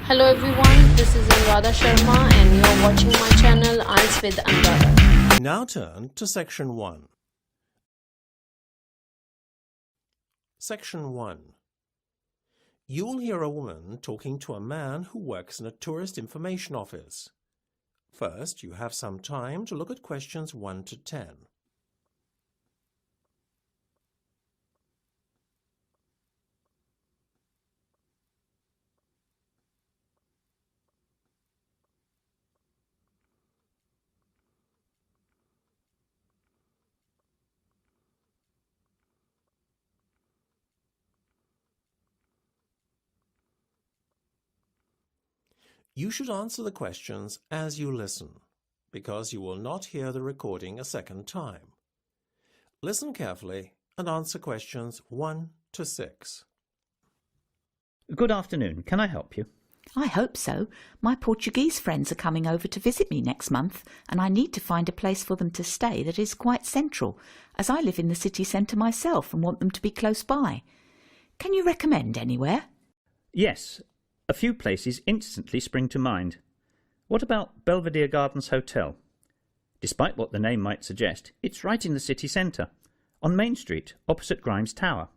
Hello everyone, this is ANURADHA Sharma and you are watching my channel IELTS with ANURADHA. Now turn to Section 1. Section 1. You will hear a woman talking to a man who works in a tourist information office. First, you have some time to look at questions 1 to 10. You should answer the questions as you listen, because you will not hear the recording a second time. Listen carefully and answer questions 1 to 6. Good afternoon. Can I help you? I hope so. My Portuguese friends are coming over to visit me next month, and I need to find a place for them to stay that is quite central, as I live in the city centre myself and want them to be close by. Can you recommend anywhere? Yes. A few places instantly spring to mind. What about Belvedere Gardens Hotel? Despite what the name might suggest, it's right in the city centre, on Main Street, opposite Grimes Tower.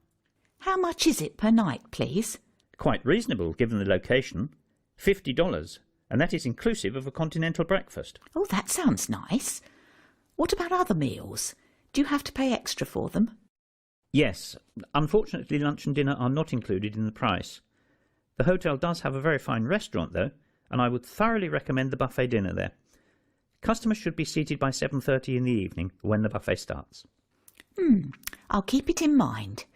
How much is it per night, please? Quite reasonable, given the location. $50, and that is inclusive of a continental breakfast. Oh, that sounds nice. What about other meals? Do you have to pay extra for them? Yes. Unfortunately, lunch and dinner are not included in the price. The hotel does have a very fine restaurant, though, and I would thoroughly recommend the buffet dinner there. Customers should be seated by 7:30 in the evening, when the buffet starts. I'll keep it in mind.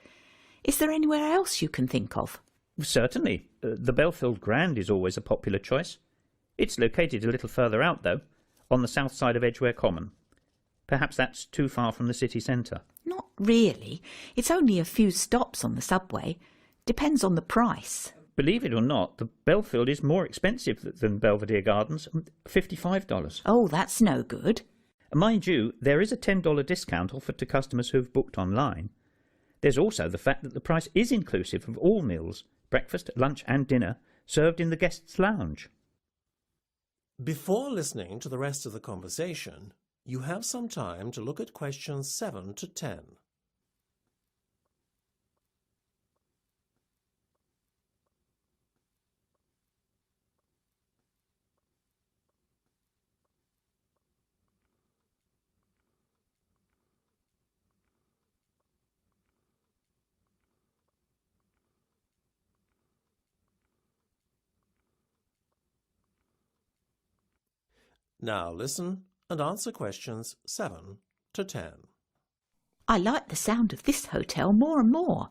Is there anywhere else you can think of? Certainly. The Belfield Grand is always a popular choice. It's located a little further out, though, on the south side of Edgware Common. Perhaps that's too far from the city centre. Not really. It's only a few stops on the subway. Depends on the price. Believe it or not, the Belfield is more expensive than Belvedere Gardens, $55. Oh, that's no good. Mind you, there is a $10 discount offered to customers who've booked online. There's also the fact that the price is inclusive of all meals, breakfast, lunch and dinner, served in the guest's lounge. Before listening to the rest of the conversation, you have some time to look at questions 7 to 10. Now listen and answer questions 7 to 10. I like the sound of this hotel more and more.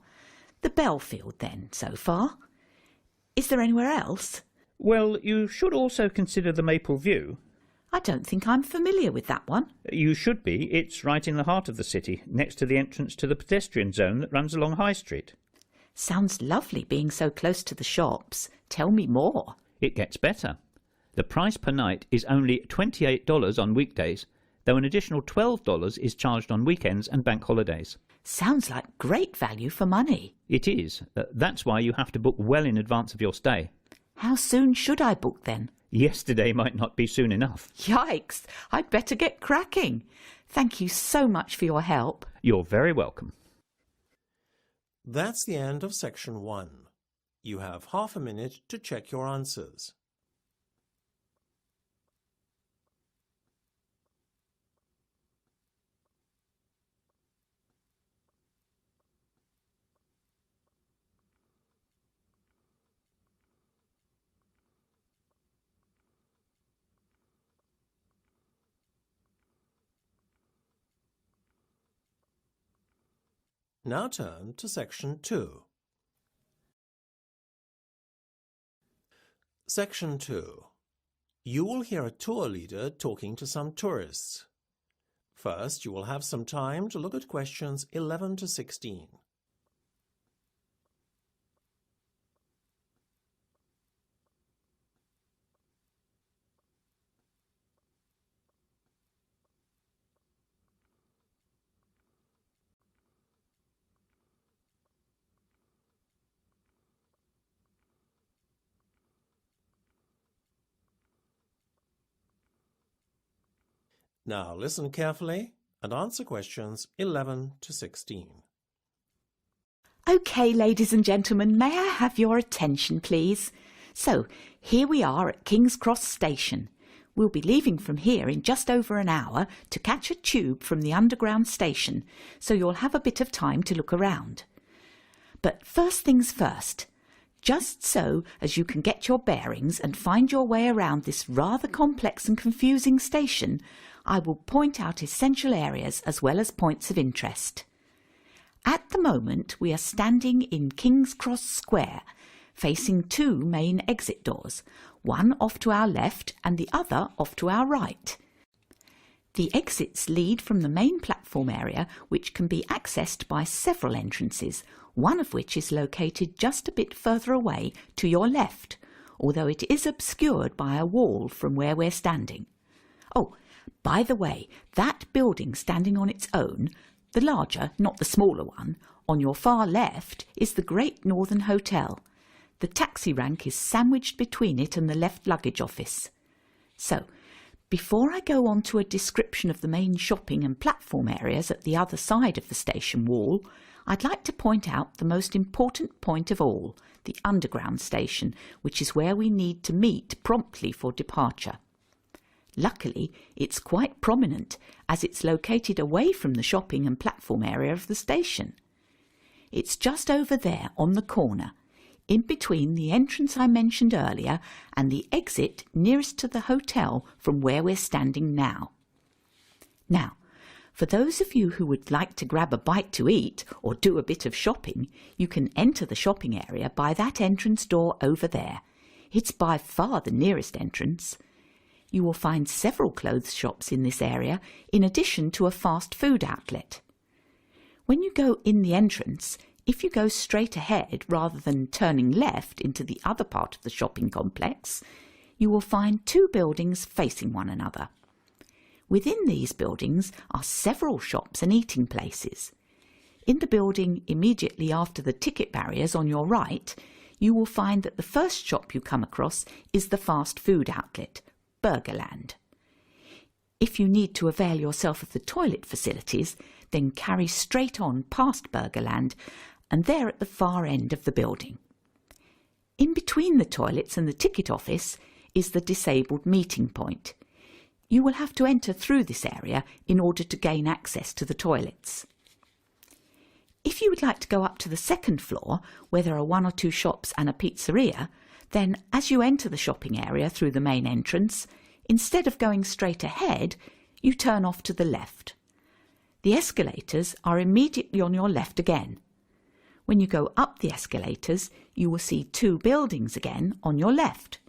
The Belfield, then, so far. Is there anywhere else? Well, you should also consider the Maple View. I don't think I'm familiar with that one. You should be. It's right in the heart of the city, next to the entrance to the pedestrian zone that runs along High Street. Sounds lovely being so close to the shops. Tell me more. It gets better. The price per night is only $28 on weekdays, though an additional $12 is charged on weekends and bank holidays. Sounds like great value for money. It is. That's why you have to book well in advance of your stay. How soon should I book then? Yesterday might not be soon enough. Yikes! I'd better get cracking. Thank you so much for your help. You're very welcome. That's the end of Section 1. You have half a minute to check your answers. Now turn to Section 2. Section 2. You will hear a tour leader talking to some tourists. First, you will have some time to look at questions 11 to 16. Now listen carefully and answer questions 11 to 16. OK, ladies and gentlemen, may I have your attention, please? So, here we are at King's Cross Station. We'll be leaving from here in just over an hour to catch a tube from the underground station, so you'll have a bit of time to look around. But first things first, just so as you can get your bearings and find your way around this rather complex and confusing station, I will point out essential areas as well as points of interest. At the moment we are standing in King's Cross Square, facing two main exit doors, one off to our left and the other off to our right. The exits lead from the main platform area, which can be accessed by several entrances, one of which is located just a bit further away to your left, although it is obscured by a wall from where we're standing. Oh, by the way, that building standing on its own, the larger, not the smaller one, on your far left is the Great Northern Hotel. The taxi rank is sandwiched between it and the left luggage office. So, before I go on to a description of the main shopping and platform areas at the other side of the station wall, I'd like to point out the most important point of all, the underground station, which is where we need to meet promptly for departure. Luckily, it's quite prominent, as it's located away from the shopping and platform area of the station. It's just over there on the corner, in between the entrance I mentioned earlier and the exit nearest to the hotel from where we're standing now. Now, for those of you who would like to grab a bite to eat or do a bit of shopping, you can enter the shopping area by that entrance door over there. It's by far the nearest entrance. You will find several clothes shops in this area, in addition to a fast food outlet. When you go in the entrance, if you go straight ahead rather than turning left into the other part of the shopping complex, you will find two buildings facing one another. Within these buildings are several shops and eating places. In the building immediately after the ticket barriers on your right, you will find that the first shop you come across is the fast food outlet, Burgerland. If you need to avail yourself of the toilet facilities, then carry straight on past Burgerland, and they're at the far end of the building. In between the toilets and the ticket office is the disabled meeting point. You will have to enter through this area in order to gain access to the toilets. If you would like to go up to the second floor, where there are one or two shops and a pizzeria, then as you enter the shopping area through the main entrance, instead of going straight ahead, you turn off to the left. The escalators are immediately on your left again. When you go up the escalators, you will see two buildings again on your left.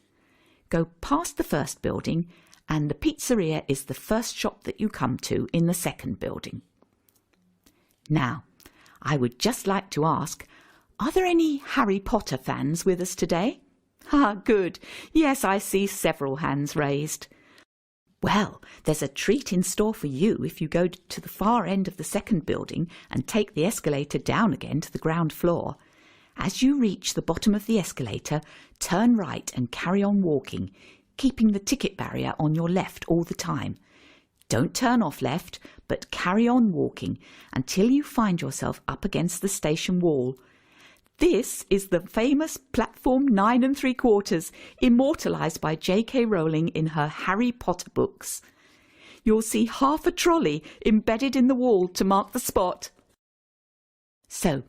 Go past the first building, and the pizzeria is the first shop that you come to in the second building. Now, I would just like to ask, are there any Harry Potter fans with us today? Ah, good. Yes, I see several hands raised. Well, there's a treat in store for you if you go to the far end of the second building and take the escalator down again to the ground floor. As you reach the bottom of the escalator, turn right and carry on walking, keeping the ticket barrier on your left all the time. Don't turn off left, but carry on walking until you find yourself up against the station wall. This is the famous Platform 9 3/4, immortalised by J.K. Rowling in her Harry Potter books. You'll see half a trolley embedded in the wall to mark the spot. So,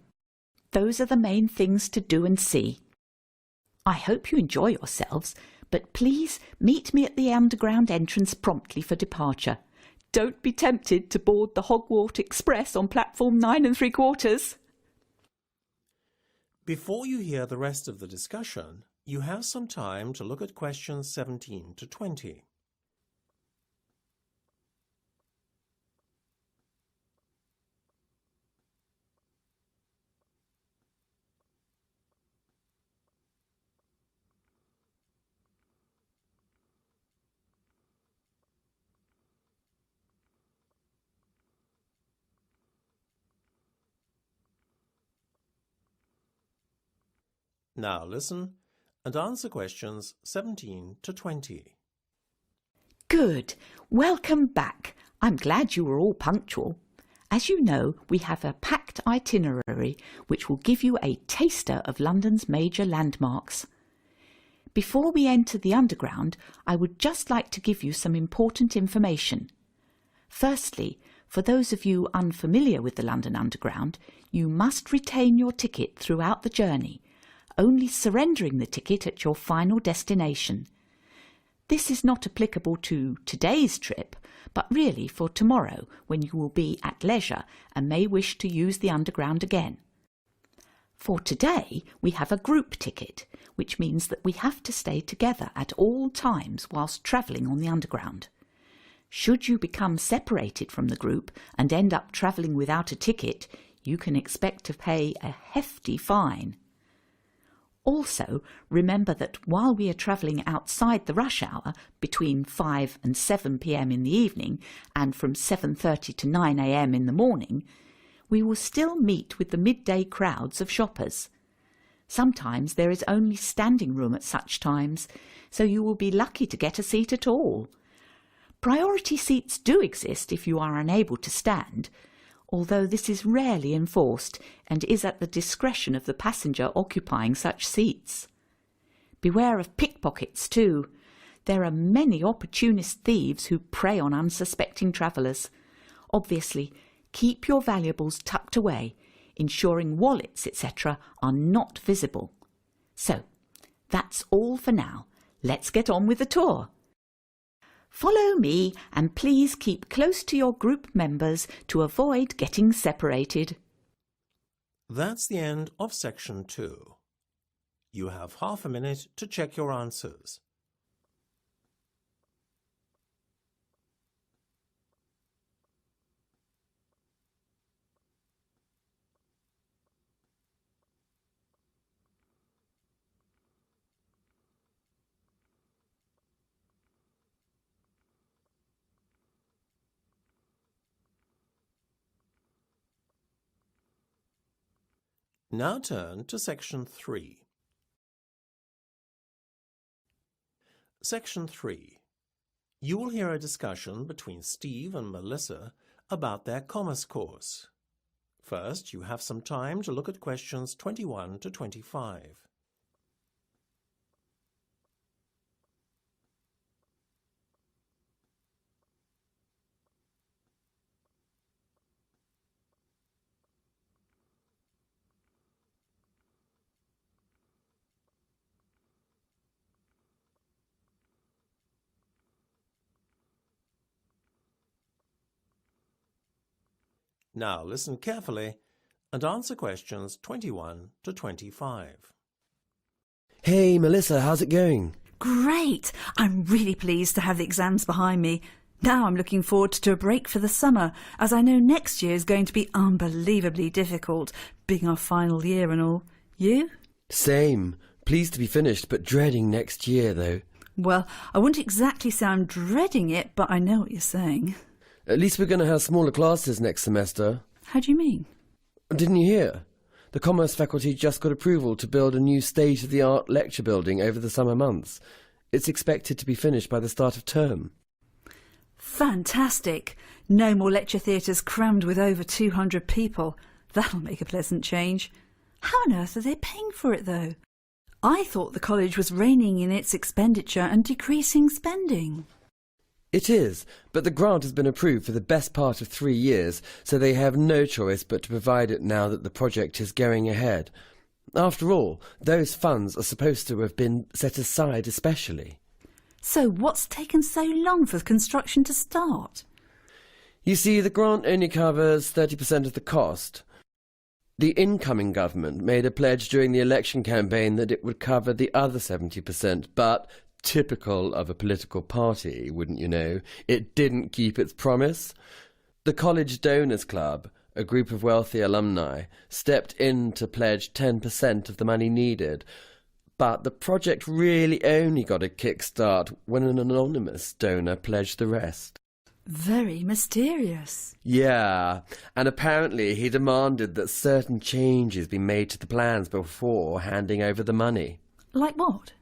those are the main things to do and see. I hope you enjoy yourselves, but please meet me at the underground entrance promptly for departure. Don't be tempted to board the Hogwarts Express on Platform 9 3/4. Before you hear the rest of the discussion, you have some time to look at questions 17 to 20. Now listen and answer questions 17 to 20. Good. Welcome back. I'm glad you were all punctual. As you know, we have a packed itinerary which will give you a taster of London's major landmarks. Before we enter the Underground, I would just like to give you some important information. Firstly, for those of you unfamiliar with the London Underground, you must retain your ticket throughout the journey, only surrendering the ticket at your final destination. This is not applicable to today's trip, but really for tomorrow, when you will be at leisure and may wish to use the Underground again. For today, we have a group ticket, which means that we have to stay together at all times whilst travelling on the Underground. Should you become separated from the group and end up travelling without a ticket, you can expect to pay a hefty fine. Also, remember that while we are travelling outside the rush hour, between 5 and 7 p.m. in the evening and from 7:30 to 9 a.m. in the morning, we will still meet with the midday crowds of shoppers. Sometimes there is only standing room at such times, so you will be lucky to get a seat at all. Priority seats do exist if you are unable to stand, although this is rarely enforced and is at the discretion of the passenger occupying such seats. Beware of pickpockets too. There are many opportunist thieves who prey on unsuspecting travellers. Obviously, keep your valuables tucked away, ensuring wallets, etc. are not visible. So, that's all for now. Let's get on with the tour. Follow me and please keep close to your group members to avoid getting separated. That's the end of section 2. You have half a minute to check your answers. Now turn to section 3. Section 3. You will hear a discussion between Steve and Melissa about their commerce course. First, you have some time to look at questions 21 to 25. Now listen carefully and answer questions 21 to 25. Hey, Melissa, how's it going? Great! I'm really pleased to have the exams behind me. Now I'm looking forward to a break for the summer, as I know next year is going to be unbelievably difficult, being our final year and all. You? Same. Pleased to be finished, but dreading next year, though. Well, I wouldn't exactly say I'm dreading it, but I know what you're saying. At least we're going to have smaller classes next semester. How do you mean? Didn't you hear? The Commerce faculty just got approval to build a new state-of-the-art lecture building over the summer months. It's expected to be finished by the start of term. Fantastic! No more lecture theatres crammed with over 200 people. That'll make a pleasant change. How on earth are they paying for it, though? I thought the college was reining in its expenditure and decreasing spending. It is, but the grant has been approved for the best part of 3 years, so they have no choice but to provide it now that the project is going ahead. After all, those funds are supposed to have been set aside especially. So what's taken so long for construction to start? You see, the grant only covers 30% of the cost. The incoming government made a pledge during the election campaign that it would cover the other 70%, but typical of a political party, wouldn't you know, it didn't keep its promise. The College Donors Club, a group of wealthy alumni, stepped in to pledge 10% of the money needed, but the project really only got a kickstart when an anonymous donor pledged the rest. Very mysterious. Yeah, and apparently he demanded that certain changes be made to the plans before handing over the money. Like what?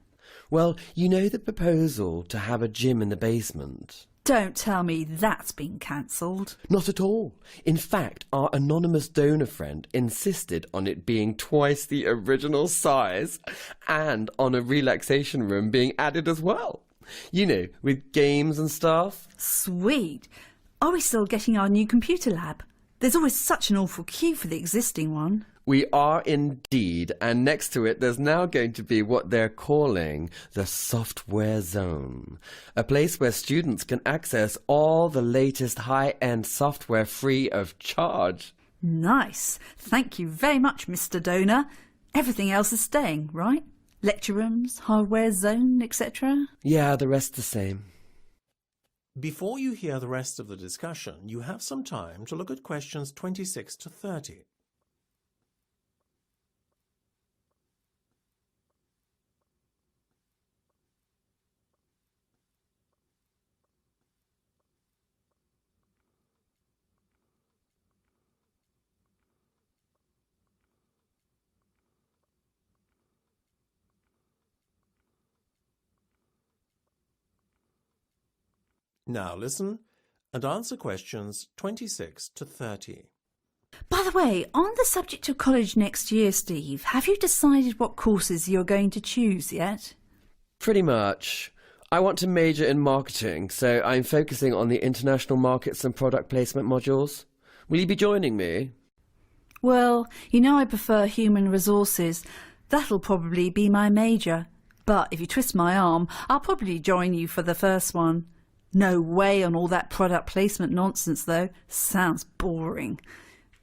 Well, you know the proposal to have a gym in the basement? Don't tell me that's been cancelled. Not at all. In fact, our anonymous donor friend insisted on it being twice the original size and on a relaxation room being added as well. You know, with games and stuff. Sweet. Are we still getting our new computer lab? There's always such an awful queue for the existing one. We are indeed, and next to it there's now going to be what they're calling the software zone, a place where students can access all the latest high-end software free of charge. Nice. Thank you very much, Mr. Donor. Everything else is staying, right? Lecture rooms, hardware zone, etc.? Yeah, the rest the same. Before you hear the rest of the discussion, you have some time to look at questions 26 to 30. Now listen and answer questions 26 to 30. By the way, on the subject of college next year, Steve, have you decided what courses you're going to choose yet? Pretty much. I want to major in marketing, so I'm focusing on the international markets and product placement modules. Will you be joining me? Well, you know I prefer human resources. That'll probably be my major. But if you twist my arm, I'll probably join you for the first one. No way on all that product placement nonsense, though. Sounds boring.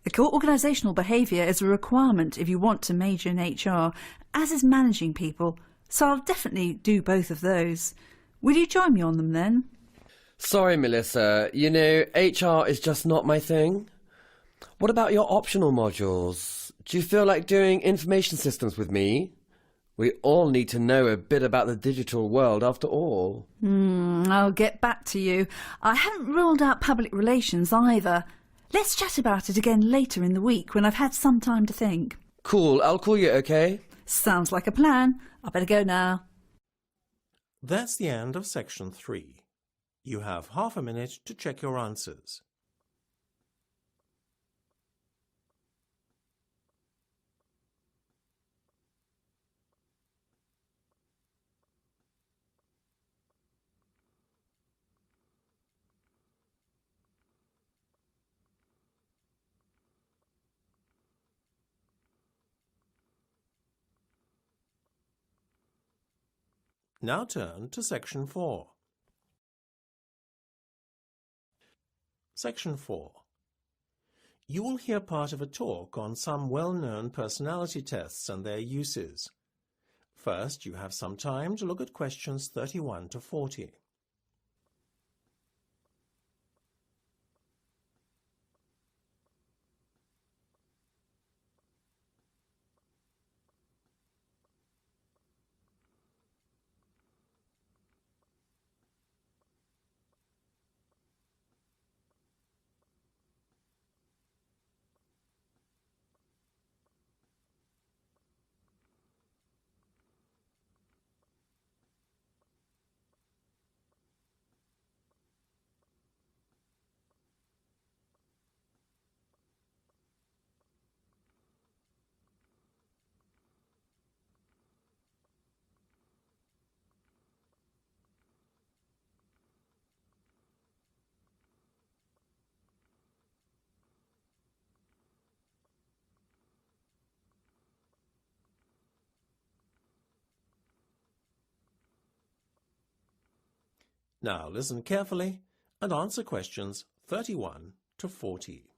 The organisational behaviour is a requirement if you want to major in HR, as is managing people, so I'll definitely do both of those. Will you join me on them then? Sorry, Melissa. You know, HR is just not my thing. What about your optional modules? Do you feel like doing information systems with me? We all need to know a bit about the digital world after all. I'll get back to you. I haven't ruled out public relations either. Let's chat about it again later in the week when I've had some time to think. Cool, I'll call you, okay? Sounds like a plan. I better go now. That's the end of section 3. You have half a minute to check your answers. Now turn to section 4. Section 4. You will hear part of a talk on some well-known personality tests and their uses. First, you have some time to look at questions 31 to 40. Now listen carefully and answer questions 31 to 40.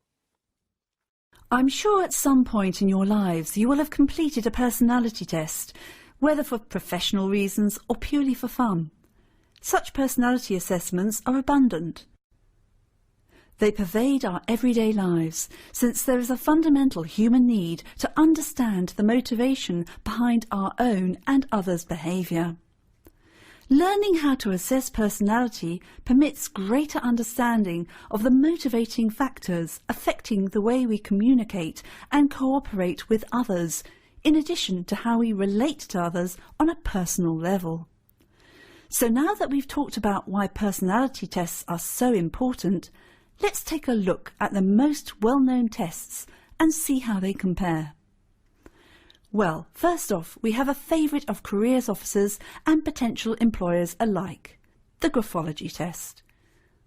I'm sure at some point in your lives you will have completed a personality test, whether for professional reasons or purely for fun. Such personality assessments are abundant. They pervade our everyday lives, since there is a fundamental human need to understand the motivation behind our own and others' behaviour. Learning how to assess personality permits greater understanding of the motivating factors affecting the way we communicate and cooperate with others, in addition to how we relate to others on a personal level. So now that we've talked about why personality tests are so important, let's take a look at the most well-known tests and see how they compare. Well, first off, we have a favourite of careers officers and potential employers alike, the graphology test.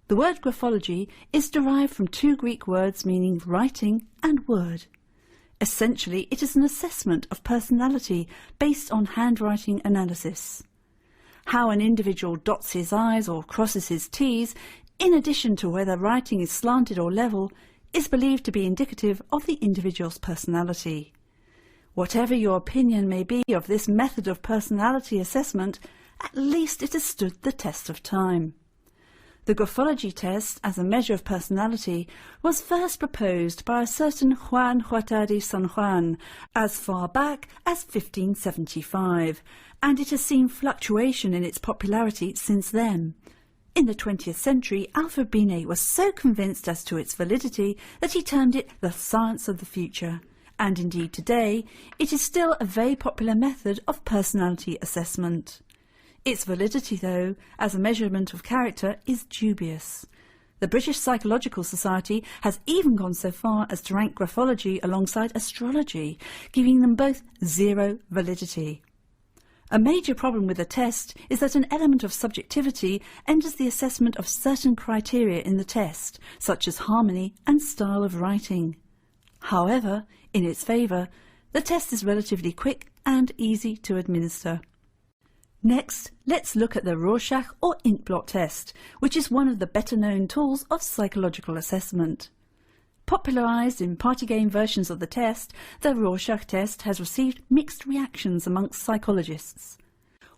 The word graphology is derived from two Greek words meaning writing and word. Essentially, it is an assessment of personality based on handwriting analysis. How an individual dots his I's or crosses his T's, in addition to whether writing is slanted or level, is believed to be indicative of the individual's personality. Whatever your opinion may be of this method of personality assessment, at least it has stood the test of time. The graphology test, as a measure of personality, was first proposed by a certain Juan Huerta de San Juan as far back as 1575, and it has seen fluctuation in its popularity since then. In the 20th century, Alfred Binet was so convinced as to its validity that he termed it the science of the future, and indeed today it is still a very popular method of personality assessment. Its validity, though, as a measurement of character, is dubious. The British Psychological Society has even gone so far as to rank graphology alongside astrology, giving them both zero validity. A major problem with the test is that an element of subjectivity enters the assessment of certain criteria in the test, such as harmony and style of writing. However, in its favour, the test is relatively quick and easy to administer. Next, let's look at the Rorschach or inkblot test, which is one of the better-known tools of psychological assessment. Popularised in party game versions of the test, the Rorschach test has received mixed reactions amongst psychologists.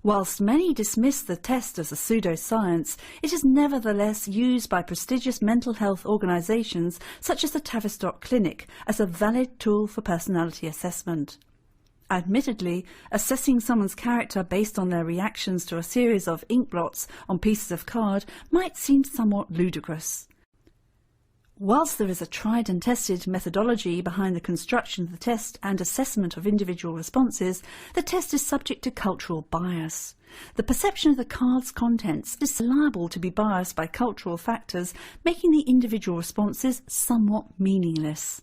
Whilst many dismiss the test as a pseudoscience, it is nevertheless used by prestigious mental health organisations such as the Tavistock Clinic as a valid tool for personality assessment. Admittedly, assessing someone's character based on their reactions to a series of inkblots on pieces of card might seem somewhat ludicrous. Whilst there is a tried and tested methodology behind the construction of the test and assessment of individual responses, the test is subject to cultural bias. The perception of the card's contents is liable to be biased by cultural factors, making the individual responses somewhat meaningless.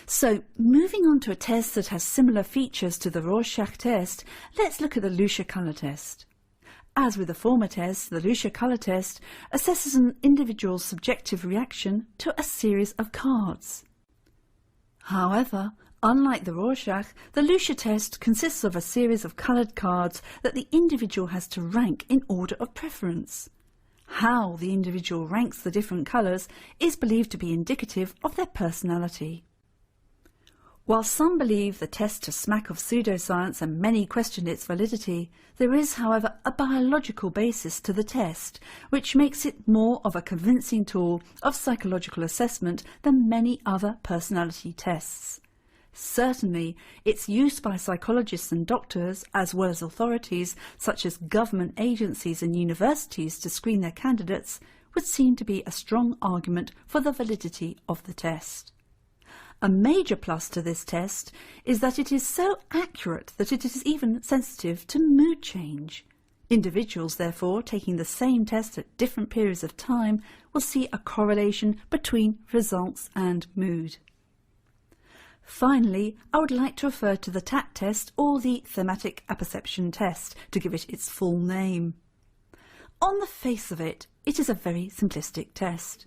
So, moving on to a test that has similar features to the Rorschach test, let's look at the Lucia colour test. As with the former test, the Lucia colour test assesses an individual's subjective reaction to a series of cards. However, unlike the Rorschach, the Lucia test consists of a series of coloured cards that the individual has to rank in order of preference. How the individual ranks the different colours is believed to be indicative of their personality. While some believe the test to smack of pseudoscience and many question its validity, there is, however, a biological basis to the test, which makes it more of a convincing tool of psychological assessment than many other personality tests. Certainly, its use by psychologists and doctors, as well as authorities such as government agencies and universities to screen their candidates, would seem to be a strong argument for the validity of the test. A major plus to this test is that it is so accurate that it is even sensitive to mood change. Individuals, therefore, taking the same test at different periods of time will see a correlation between results and mood. Finally, I would like to refer to the TAT test, or the Thematic Apperception Test, to give it its full name. On the face of it, it is a very simplistic test.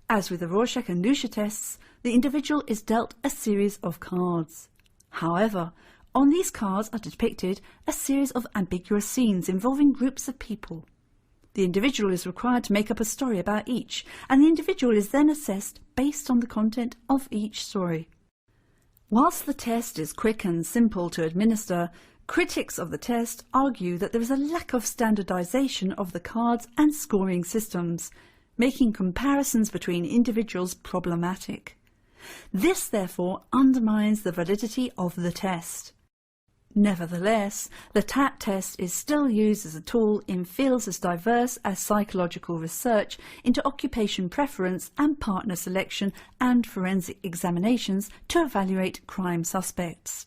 As with the Rorschach and Lucia tests, the individual is dealt a series of cards. However, on these cards are depicted a series of ambiguous scenes involving groups of people. The individual is required to make up a story about each, and the individual is then assessed based on the content of each story. Whilst the test is quick and simple to administer, critics of the test argue that there is a lack of standardisation of the cards and scoring systems, making comparisons between individuals problematic. This, therefore, undermines the validity of the test. Nevertheless, the TAT test is still used as a tool in fields as diverse as psychological research into occupation preference and partner selection and forensic examinations to evaluate crime suspects.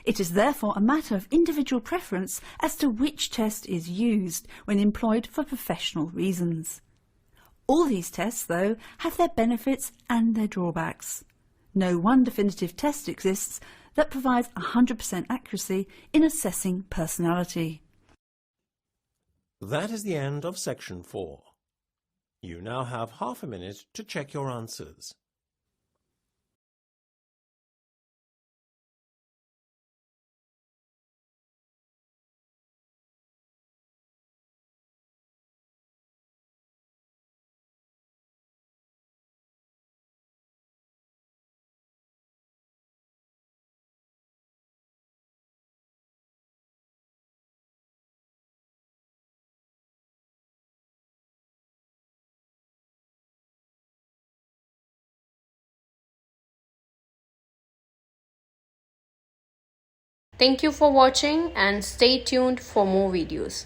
It is therefore a matter of individual preference as to which test is used when employed for professional reasons. All these tests, though, have their benefits and their drawbacks. No one definitive test exists that provides 100% accuracy in assessing personality. That is the end of section 4. You now have half a minute to check your answers. Thank you for watching and stay tuned for more videos.